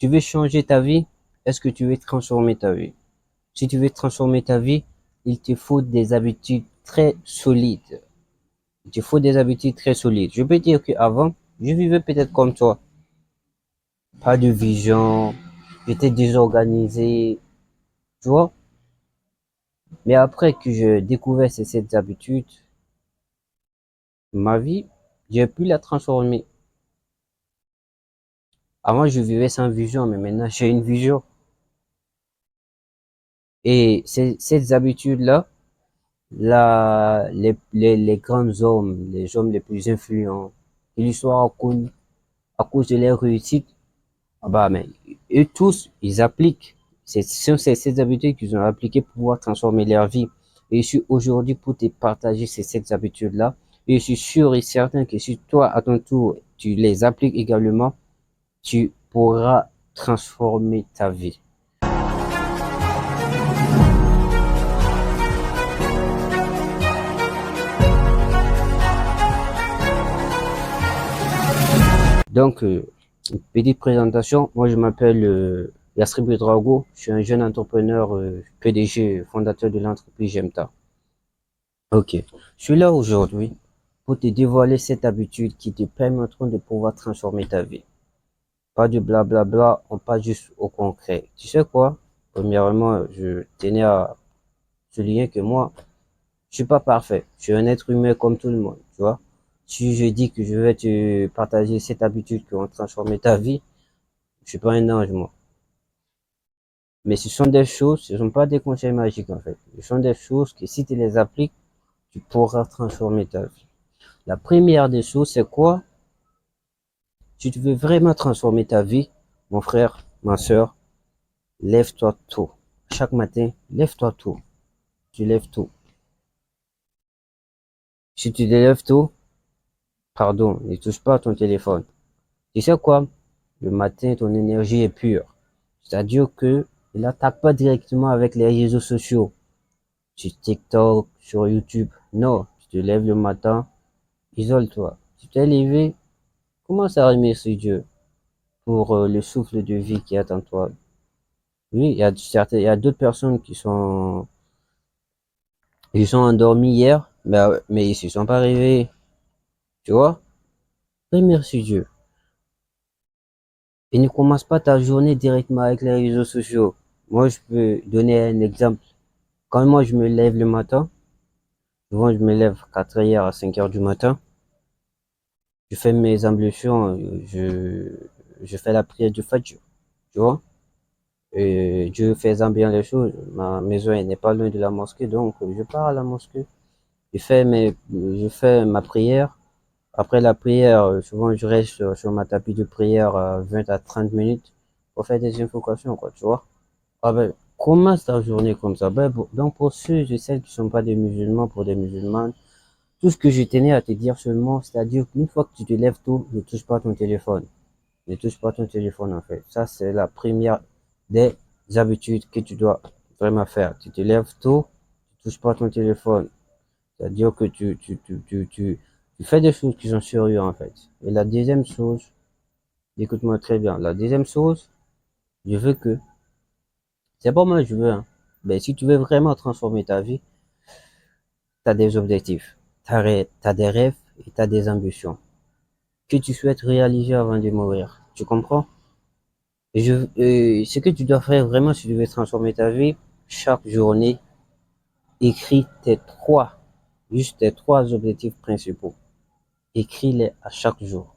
Tu veux changer ta vie? Est-ce que tu veux transformer ta vie? Si tu veux transformer ta vie, il te faut des habitudes très solides. Il te faut des habitudes très solides. Je peux dire qu'avant, je vivais peut-être comme toi. Pas de vision, j'étais désorganisé, tu vois. Mais après que je découvert ces habitudes, ma vie, j'ai pu la transformer. Avant, je vivais sans vision, mais maintenant, j'ai une vision. Et ces habitudes-là, les grands hommes, les hommes les plus influents, de l'histoire connue à cause de leur réussite, ah bah, mais eux tous, ils appliquent. Ce sont ces habitudes qu'ils ont appliquées pour pouvoir transformer leur vie. Et je suis aujourd'hui pour te partager ces habitudes-là. Et je suis sûr et certain que si toi, à ton tour, tu les appliques également, tu pourras transformer ta vie. Donc, une petite présentation. Moi, je m'appelle Yastrib Drago. Je suis un jeune entrepreneur, PDG, fondateur de l'entreprise Gemta. Ok. Je suis là aujourd'hui pour te dévoiler cette habitude qui te permettra de pouvoir transformer ta vie. Pas du blablabla, on passe juste au concret. Tu sais quoi? Premièrement, je tenais à souligner que moi, je suis pas parfait. Je suis un être humain comme tout le monde, tu vois. Si je dis que je vais te partager cette habitude qui va transformer ta vie, je suis pas un ange, moi. Mais ce sont des choses, ce ne sont pas des conseils magiques, en fait. Ce sont des choses que si tu les appliques, tu pourras transformer ta vie. La première des choses, c'est quoi? Si tu veux vraiment transformer ta vie, mon frère, ma soeur, lève-toi tôt. Chaque matin, lève-toi tôt. Tu lèves tôt. Si tu te lèves tôt, pardon, ne touche pas à ton téléphone. Tu sais quoi? Le matin, ton énergie est pure. C'est-à-dire que il n'attaque pas directement avec les réseaux sociaux. Sur TikTok, sur YouTube. Non, tu te lèves le matin, isole-toi. Tu t'es levé, commence à remercier Dieu pour le souffle de vie qui est en toi. Oui, il y a d'autres personnes ils sont endormis hier, mais ils se sont pas réveillés. Tu vois? Remercie Dieu. Et ne commence pas ta journée directement avec les réseaux sociaux. Moi, je peux donner un exemple. Quand moi, je me lève le matin, souvent, je me lève 4h à 5h du matin. Je fais mes ablutions, je fais la prière du Fajr. Tu vois? Et Dieu faisant bien les choses. Ma maison elle n'est pas loin de la mosquée, donc je pars à la mosquée. Je fais ma prière. Après la prière, souvent je reste sur ma tapis de prière 20 à 30 minutes pour faire des invocations, quoi, tu vois. Ah ben, commence ta journée comme ça. Ben, donc pour ceux et celles qui ne sont pas des musulmans, pour des musulmans, tout ce que je tenais à te dire seulement, c'est-à-dire qu'une fois que tu te lèves tôt, ne touche pas ton téléphone. Ne touche pas ton téléphone en fait. Ça, c'est la première des habitudes que tu dois vraiment faire. Tu te lèves tôt, tu touches pas ton téléphone. C'est-à-dire que tu fais des choses qui sont sérieuses en fait. Et la deuxième chose, écoute-moi très bien. La deuxième chose, je veux que, c'est pas moi je veux, hein. Mais si tu veux vraiment transformer ta vie, tu as des objectifs, t'as des rêves et tu as des ambitions que tu souhaites réaliser avant de mourir. Tu comprends? Ce que tu dois faire vraiment si tu veux transformer ta vie, chaque journée, écris juste tes trois objectifs principaux. Écris-les à chaque jour.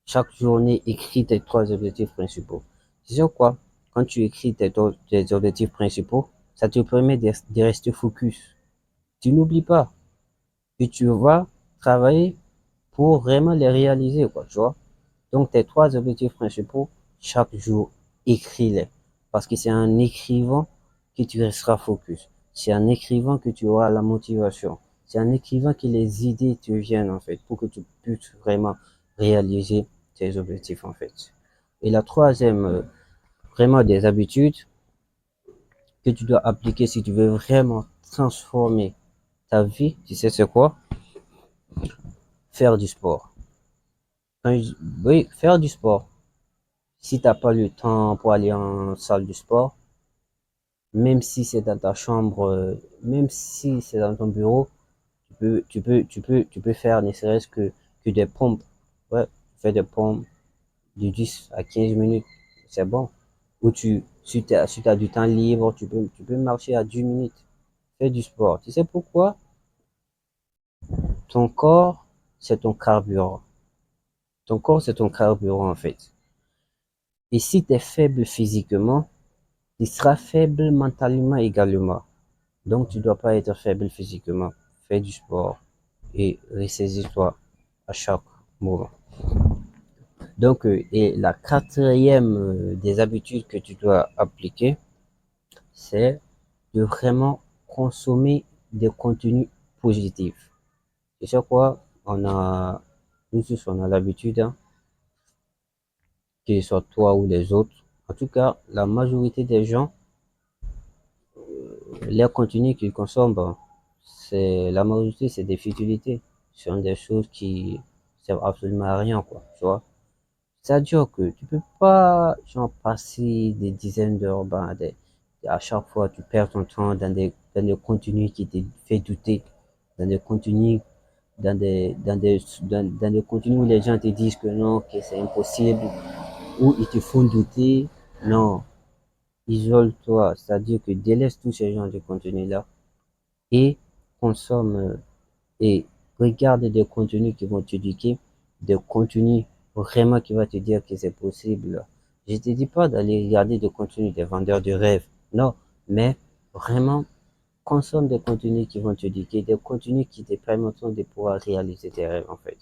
Chaque journée, écris tes trois objectifs principaux. Tu sais quoi? Quand tu écris tes objectifs principaux, ça te permet de rester focus. Tu n'oublies pas que tu vas travailler pour vraiment les réaliser, quoi, tu vois. Donc, tes trois objectifs principaux, chaque jour, écris-les. Parce que c'est en écrivant que tu resteras focus. C'est en écrivant que tu auras la motivation. C'est en écrivant que les idées te viennent, en fait, pour que tu puisses vraiment réaliser tes objectifs, en fait. Et la troisième, vraiment des habitudes que tu dois appliquer si tu veux vraiment transformer ta vie, tu sais c'est quoi? Faire du sport. Quand je- oui, faire du sport. Si t'as pas le temps pour aller en salle de sport, même si c'est dans ta chambre, même si c'est dans ton bureau, tu peux faire ne serait-ce que des pompes. Ouais, fais des pompes de 10 à 15 minutes, c'est bon. Ou si t'as du temps libre, tu peux marcher à 10 minutes. Fais du sport. Tu sais pourquoi? Ton corps, c'est ton carburant. Ton corps, c'est ton carburant, en fait. Et si tu es faible physiquement, tu seras faible mentalement également. Donc, tu dois pas être faible physiquement. Fais du sport et ressaisis-toi à chaque moment. Donc, et la quatrième des habitudes que tu dois appliquer, c'est de vraiment consommer des contenus positifs. Et c'est quoi? Nous tous, on a l'habitude, hein, que ce soit toi ou les autres. En tout cas, la majorité des gens, les contenus qu'ils consomment, bon, la majorité, c'est des futilités. Ce sont des choses qui servent absolument à rien, quoi, tu vois. C'est-à-dire que tu peux pas, genre, passer des dizaines d'heures, ben, à chaque fois, tu perds ton temps dans des contenus qui te fait douter, dans des contenus, dans des contenus où les gens te disent que non, que c'est impossible, où ils te font douter. Non, isole-toi, c'est-à-dire que délaisse tous ces genres de contenus-là et consomme et regarde des contenus qui vont t'éduquer, des contenus vraiment qui vont te dire que c'est possible. Je te dis pas d'aller regarder des contenus des vendeurs de rêves, non, mais vraiment consomme des contenus qui vont t'éduquer, des contenus qui te permettront de pouvoir réaliser tes rêves en fait.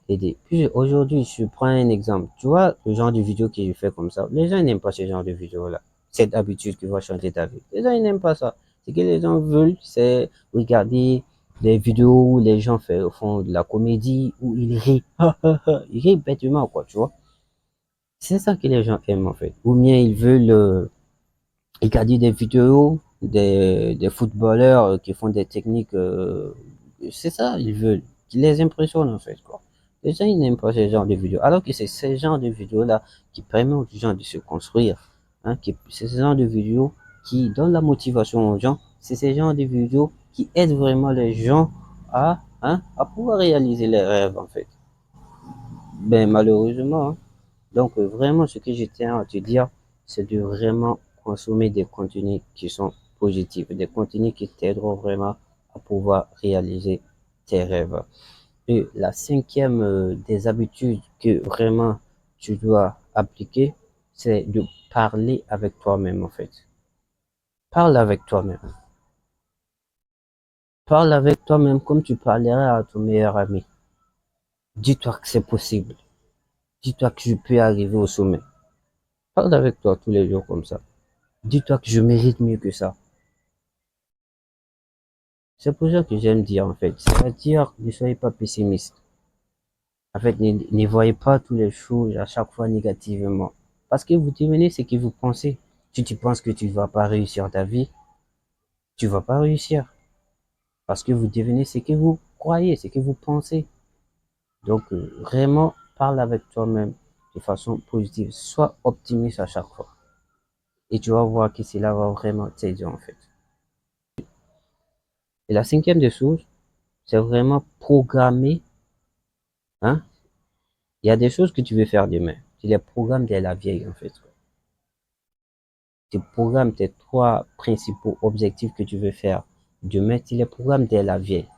Aider. Puis aujourd'hui, je prends un exemple. Tu vois, le genre de vidéo que je fais comme ça, les gens n'aiment pas ce genre de vidéo-là. Cette habitude qui va changer ta vie. Les gens ils n'aiment pas ça. Ce que les gens veulent, c'est regarder des vidéos où les gens font de la comédie, où ils rient. Ils rient bêtement, quoi, tu vois. C'est ça que les gens aiment, en fait. Ou bien ils veulent regarder des vidéos des footballeurs qui font des techniques. C'est ça, ils veulent. Qui les impressionnent, en fait, quoi. Les gens, ils n'aiment pas ce genre de vidéos. Alors que c'est ce genre de vidéos-là qui permet aux gens de se construire. Hein, c'est ce genre de vidéos qui donnent la motivation aux gens. C'est ce genre de vidéos qui aident vraiment les gens à pouvoir réaliser leurs rêves, en fait. Ben, malheureusement, hein. Donc, vraiment, ce que je tiens à te dire, c'est de vraiment consommer des contenus qui sont positifs, des contenus qui t'aideront vraiment à pouvoir réaliser tes rêves. Et la cinquième des habitudes que vraiment tu dois appliquer, c'est de parler avec toi-même en fait. Parle avec toi-même. Parle avec toi-même comme tu parlerais à ton meilleur ami. Dis-toi que c'est possible. Dis-toi que je peux arriver au sommet. Parle avec toi tous les jours comme ça. Dis-toi que je mérite mieux que ça. C'est pour ça que j'aime dire en fait. C'est-à-dire, ne soyez pas pessimiste. En fait, ne voyez pas toutes les choses à chaque fois négativement. Parce que vous devenez ce que vous pensez. Si tu penses que tu ne vas pas réussir ta vie, tu ne vas pas réussir. Parce que vous devenez ce que vous croyez, ce que vous pensez. Donc, vraiment, parle avec toi-même de façon positive. Sois optimiste à chaque fois. Et tu vas voir que cela va vraiment t'aider en fait. Et la cinquième des choses, c'est vraiment programmer. Hein? Il y a des choses que tu veux faire demain. Tu les programmes dès la vieille en fait. Tu programmes tes trois principaux objectifs que tu veux faire demain, tu les programmes dès la veille.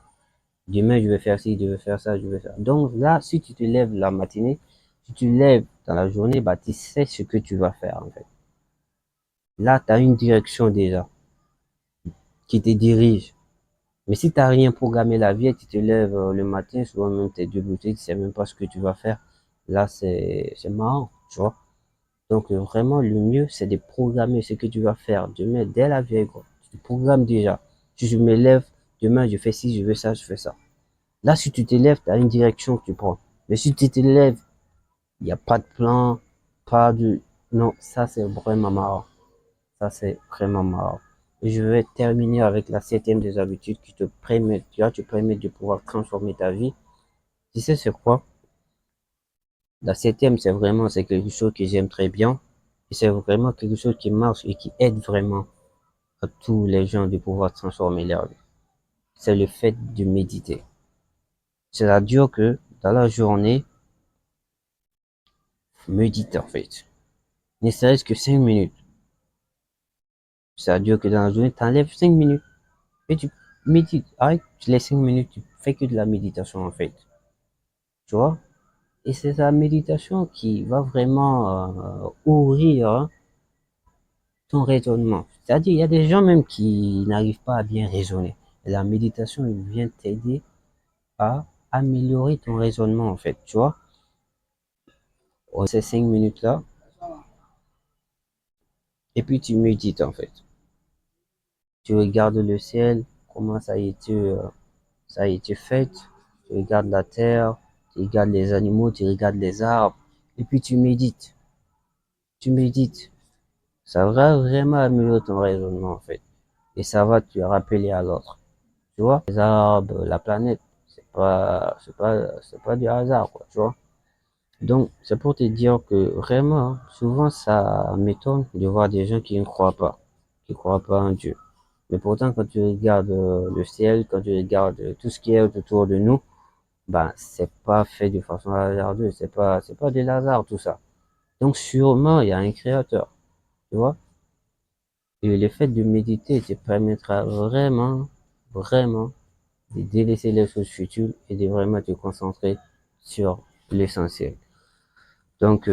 Demain, je vais faire ci, je vais faire ça, je vais faire. Donc là, si tu te lèves la matinée, si tu te lèves dans la journée, bah, tu sais ce que tu vas faire, en fait. Là, tu as une direction déjà qui te dirige. Mais si tu n'as rien programmé la veille, tu te lèves le matin, souvent même tu es debout, tu sais même pas ce que tu vas faire. Là, c'est marrant, tu vois. Donc, vraiment, le mieux, c'est de programmer ce que tu vas faire demain dès la veille, quoi. Tu te programmes déjà. Si je me lève, demain, je fais ci, je fais ça, je fais ça. Là, si tu te lèves, tu as une direction que tu prends. Mais si tu te lèves, il n'y a pas de plan, pas de... Non, ça, c'est vraiment marrant. Ça, c'est vraiment marrant. Et je vais terminer avec la septième des habitudes qui te permet de pouvoir transformer ta vie. Tu sais, c'est quoi? La septième, c'est quelque chose que j'aime très bien. Et c'est vraiment quelque chose qui marche et qui aide vraiment à tous les gens de pouvoir transformer leur vie. C'est le fait de méditer. C'est-à-dire que dans la journée, médite en fait. Ne serait-ce que 5 minutes. C'est-à-dire que dans la journée, tu enlèves 5 minutes et tu médites. Arrête les 5 minutes, tu fais que de la méditation en fait. Tu vois? Et c'est la méditation qui va vraiment ouvrir hein, ton raisonnement. C'est-à-dire, il y a des gens même qui n'arrivent pas à bien raisonner. Et la méditation vient t'aider à améliorer ton raisonnement, en fait, tu vois. Ces 5 minutes-là, et puis tu médites, en fait. Tu regardes le ciel, comment ça a été fait. Tu regardes la terre, tu regardes les animaux, tu regardes les arbres, et puis tu médites. Tu médites. Ça va vraiment améliorer ton raisonnement, en fait. Et ça va te rappeler à l'autre. Tu vois, les arbres, la planète, c'est pas du hasard, quoi, tu vois. Donc, c'est pour te dire que vraiment, souvent, ça m'étonne de voir des gens qui ne croient pas en Dieu. Mais pourtant, quand tu regardes le ciel, quand tu regardes tout ce qui est autour de nous, ben, c'est pas fait de façon hasardeuse, c'est pas des hasards, tout ça. Donc, sûrement, il y a un créateur, tu vois. Et le fait de méditer te permettra vraiment, de délaisser les choses futiles et de vraiment te concentrer sur l'essentiel. Donc,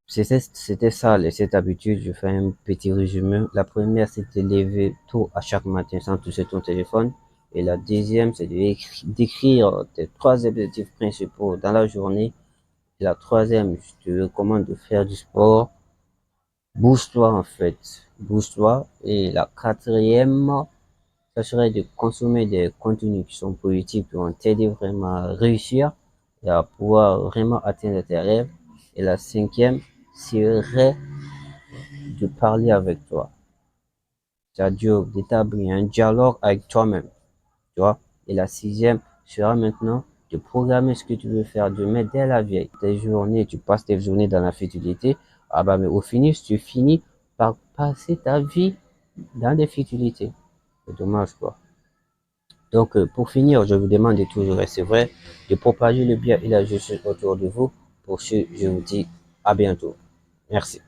c'était ça, cette habitude. Je fais un petit résumé. La première, c'est de lever tôt à chaque matin sans toucher ton téléphone. Et la deuxième, c'est d'écrire tes 3 objectifs principaux dans la journée. Et la troisième, je te recommande de faire du sport. Bouge-toi, en fait. Bouge-toi. Et la quatrième, ça serait de consommer des contenus qui sont positifs, qui vont t'aider vraiment à réussir et à pouvoir vraiment atteindre tes rêves. Et la cinquième serait de parler avec toi. C'est-à-dire d'établir un dialogue avec toi-même, tu vois. Et la sixième sera maintenant de programmer ce que tu veux faire demain dès la veille. Tes journées, tu passes tes journées dans la futilité. Ah bah, mais au finish, tu finis par passer ta vie dans des futilités. C'est dommage, quoi. Donc, pour finir, je vous demande de toujours, et c'est vrai, de propager le bien et la justice autour de vous. Pour ce, je vous dis à bientôt. Merci.